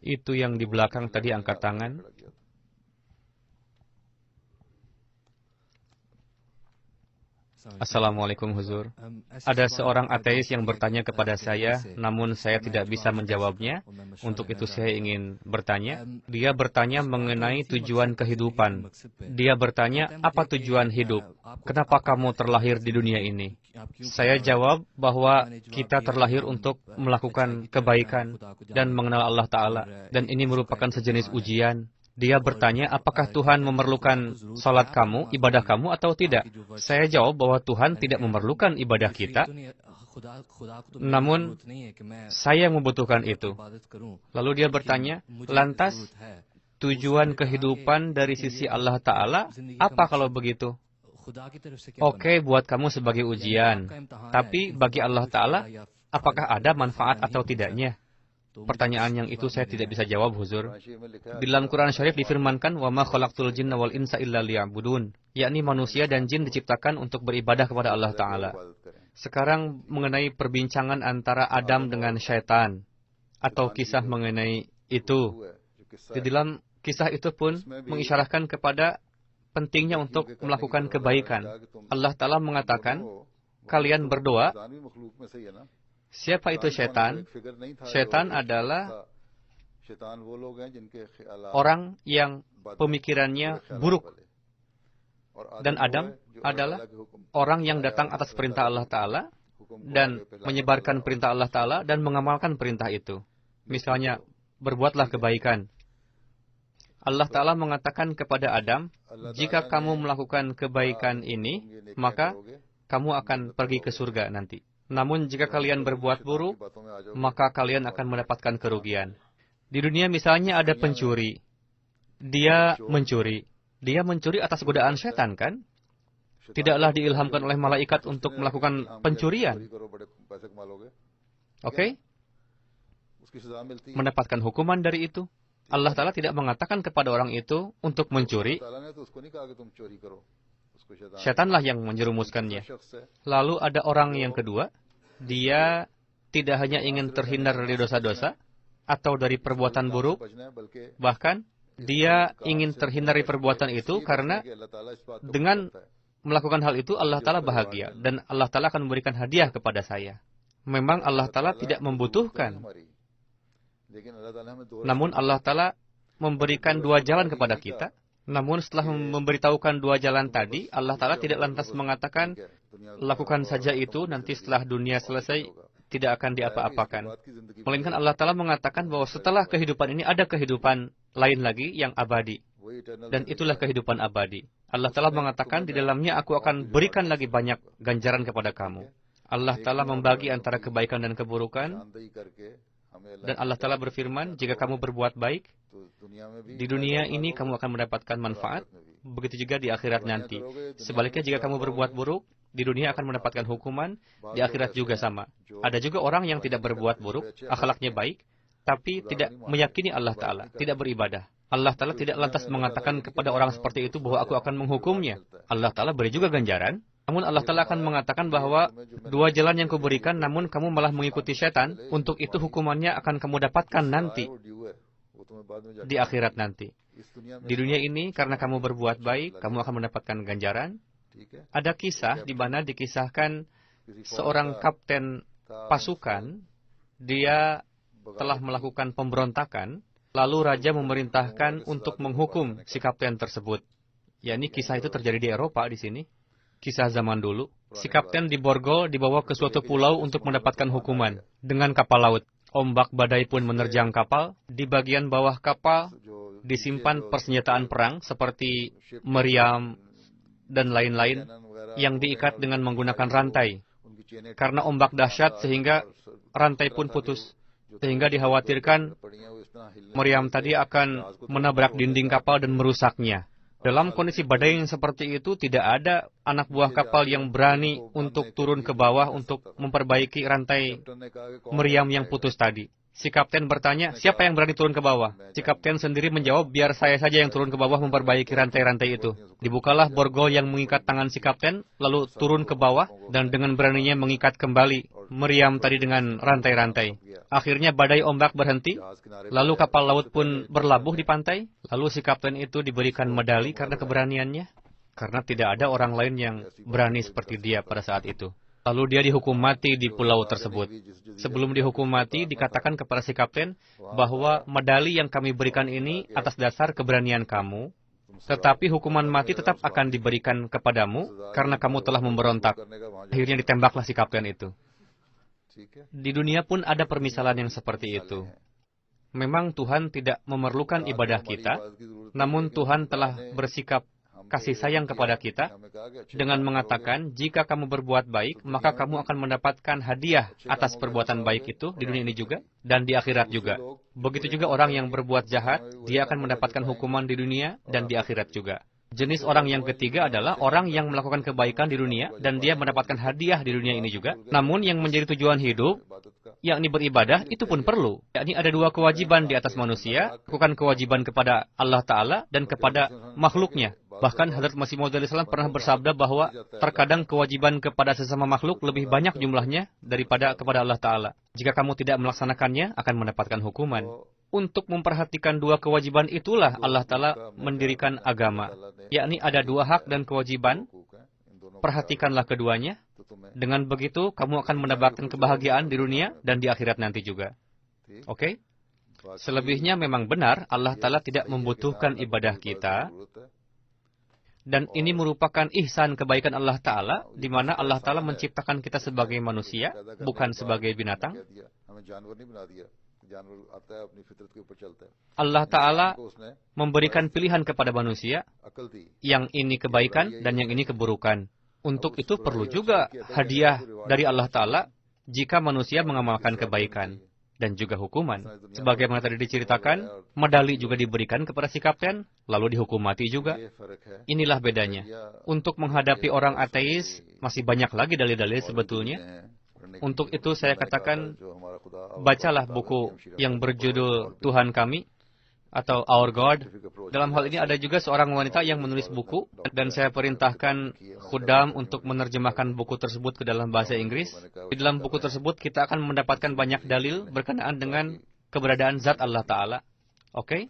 Itu yang di belakang tadi angkat tangan. Assalamualaikum Huzur. Ada seorang ateis yang bertanya kepada saya, namun saya tidak bisa menjawabnya. Untuk itu saya ingin bertanya. Dia bertanya mengenai tujuan kehidupan. Dia bertanya, apa tujuan hidup? Kenapa kamu terlahir di dunia ini? Saya jawab bahwa kita terlahir untuk melakukan kebaikan dan mengenal Allah Ta'ala. Dan ini merupakan sejenis ujian. Dia bertanya, apakah Tuhan memerlukan salat kamu, ibadah kamu, atau tidak? Saya jawab bahwa Tuhan tidak memerlukan ibadah kita, namun saya yang membutuhkan itu. Lalu dia bertanya, lantas tujuan kehidupan dari sisi Allah Ta'ala, apa kalau begitu? Oke, buat kamu sebagai ujian, tapi bagi Allah Ta'ala, apakah ada manfaat atau tidaknya? Pertanyaan yang itu saya tidak bisa jawab, Huzur. Di dalam Quran Syarif difirmankan, وَمَا خَلَقْتُ الْجِنَّ وَالْإِنسَ إِلَّا لِيَعْبُدُونَ, yakni manusia dan jin diciptakan untuk beribadah kepada Allah Ta'ala. Sekarang mengenai perbincangan antara Adam dengan syaitan, atau kisah mengenai itu. Di dalam kisah itu pun mengisyaratkan kepada pentingnya untuk melakukan kebaikan. Allah Ta'ala mengatakan, kalian berdoa. Siapa itu syaitan? Syaitan adalah orang yang pemikirannya buruk. Dan Adam adalah orang yang datang atas perintah Allah Ta'ala dan menyebarkan perintah Allah Ta'ala dan mengamalkan perintah itu. Misalnya, berbuatlah kebaikan. Allah Ta'ala mengatakan kepada Adam, jika kamu melakukan kebaikan ini, maka kamu akan pergi ke surga nanti. Namun jika kalian berbuat buruk, maka kalian akan mendapatkan kerugian. Di dunia misalnya ada pencuri. Dia mencuri atas godaan setan, kan? Tidaklah diilhamkan oleh malaikat untuk melakukan pencurian. Oke? Mendapatkan hukuman dari itu. Allah Ta'ala tidak mengatakan kepada orang itu untuk mencuri. Setanlah yang menjerumuskannya. Lalu ada orang yang kedua, dia tidak hanya ingin terhindar dari dosa-dosa atau dari perbuatan buruk, bahkan dia ingin terhindar dari perbuatan itu karena dengan melakukan hal itu Allah Ta'ala bahagia dan Allah Ta'ala akan memberikan hadiah kepada saya. Memang Allah Ta'ala tidak membutuhkan, namun Allah Ta'ala memberikan dua jalan kepada kita. Namun setelah memberitahukan dua jalan tadi, Allah Ta'ala tidak lantas mengatakan, lakukan saja itu, nanti setelah dunia selesai, tidak akan diapa-apakan. Melainkan Allah Ta'ala mengatakan bahwa setelah kehidupan ini ada kehidupan lain lagi yang abadi. Dan itulah kehidupan abadi. Allah Ta'ala mengatakan, di dalamnya aku akan berikan lagi banyak ganjaran kepada kamu. Allah Ta'ala membagi antara kebaikan dan keburukan. Dan Allah Ta'ala berfirman, jika kamu berbuat baik, di dunia ini kamu akan mendapatkan manfaat, begitu juga di akhirat nanti. Sebaliknya jika kamu berbuat buruk, di dunia akan mendapatkan hukuman, di akhirat juga sama. Ada juga orang yang tidak berbuat buruk, akhlaknya baik, tapi tidak meyakini Allah Ta'ala, tidak beribadah. Allah Ta'ala tidak lantas mengatakan kepada orang seperti itu bahwa aku akan menghukumnya. Allah Ta'ala beri juga ganjaran. Namun Allah Ta'ala akan mengatakan bahwa dua jalan yang kuberikan, namun kamu malah mengikuti setan, untuk itu hukumannya akan kamu dapatkan nanti, di akhirat nanti. Di dunia ini, karena kamu berbuat baik, kamu akan mendapatkan ganjaran. Ada kisah di mana dikisahkan seorang kapten pasukan, dia telah melakukan pemberontakan, lalu raja memerintahkan untuk menghukum si kapten tersebut. Yakni kisah itu terjadi di Eropa di sini. Kisah zaman dulu, si kapten diborgol dibawa ke suatu pulau untuk mendapatkan hukuman dengan kapal laut. Ombak badai pun menerjang kapal. Di bagian bawah kapal disimpan persenjataan perang seperti meriam dan lain-lain yang diikat dengan menggunakan rantai. Karena ombak dahsyat sehingga rantai pun putus. Sehingga dikhawatirkan meriam tadi akan menabrak dinding kapal dan merusaknya. Dalam kondisi badai yang seperti itu, tidak ada anak buah kapal yang berani untuk turun ke bawah untuk memperbaiki rantai meriam yang putus tadi. Si kapten bertanya, siapa yang berani turun ke bawah? Si kapten sendiri menjawab, biar saya saja yang turun ke bawah memperbaiki rantai-rantai itu. Dibukalah borgol yang mengikat tangan si kapten, lalu turun ke bawah, dan dengan beraninya mengikat kembali meriam tadi dengan rantai-rantai. Akhirnya badai ombak berhenti, lalu kapal laut pun berlabuh di pantai, lalu si kapten itu diberikan medali karena keberaniannya. Karena tidak ada orang lain yang berani seperti dia pada saat itu. Lalu dia dihukum mati di pulau tersebut. Sebelum dihukum mati, dikatakan kepada si kapten bahwa medali yang kami berikan ini atas dasar keberanian kamu, tetapi hukuman mati tetap akan diberikan kepadamu karena kamu telah memberontak. Akhirnya ditembaklah si kapten itu. Di dunia pun ada permisalan yang seperti itu. Memang Tuhan tidak memerlukan ibadah kita, namun Tuhan telah bersikap kasih sayang kepada kita dengan mengatakan, jika kamu berbuat baik, maka kamu akan mendapatkan hadiah atas perbuatan baik itu di dunia ini juga dan di akhirat juga. Begitu juga orang yang berbuat jahat, dia akan mendapatkan hukuman di dunia dan di akhirat juga. Jenis orang yang ketiga adalah orang yang melakukan kebaikan di dunia dan dia mendapatkan hadiah di dunia ini juga. Namun yang menjadi tujuan hidup, yakni beribadah, itu pun perlu. Yakni ada dua kewajiban di atas manusia, bukan kewajiban kepada Allah Ta'ala dan kepada makhluknya. Bahkan Hadrat Masih Maud Salam pernah bersabda bahwa terkadang kewajiban kepada sesama makhluk lebih banyak jumlahnya daripada kepada Allah Ta'ala. Jika kamu tidak melaksanakannya, akan mendapatkan hukuman. Untuk memperhatikan dua kewajiban itulah Allah Ta'ala mendirikan agama. Yakni ada dua hak dan kewajiban, perhatikanlah keduanya. Dengan begitu, kamu akan mendapatkan kebahagiaan di dunia dan di akhirat nanti juga. Oke? Selebihnya memang benar, Allah Ta'ala tidak membutuhkan ibadah kita. Dan ini merupakan ihsan kebaikan Allah Ta'ala, di mana Allah Ta'ala menciptakan kita sebagai manusia, bukan sebagai binatang. Allah Ta'ala memberikan pilihan kepada manusia, yang ini kebaikan dan yang ini keburukan. Untuk itu perlu juga hadiah dari Allah Ta'ala jika manusia mengamalkan kebaikan. Dan juga hukuman. Sebagaimana tadi diceritakan, medali juga diberikan kepada si kapten, lalu dihukum mati juga. Inilah bedanya. Untuk menghadapi orang ateis, masih banyak lagi dalil-dalil sebetulnya. Untuk itu saya katakan, bacalah buku yang berjudul Tuhan Kami, atau Our God. Dalam hal ini ada juga seorang wanita yang menulis buku, dan saya perintahkan Khuddam untuk menerjemahkan buku tersebut ke dalam bahasa Inggris. Di dalam buku tersebut kita akan mendapatkan banyak dalil berkenaan dengan keberadaan zat Allah Ta'ala. Oke?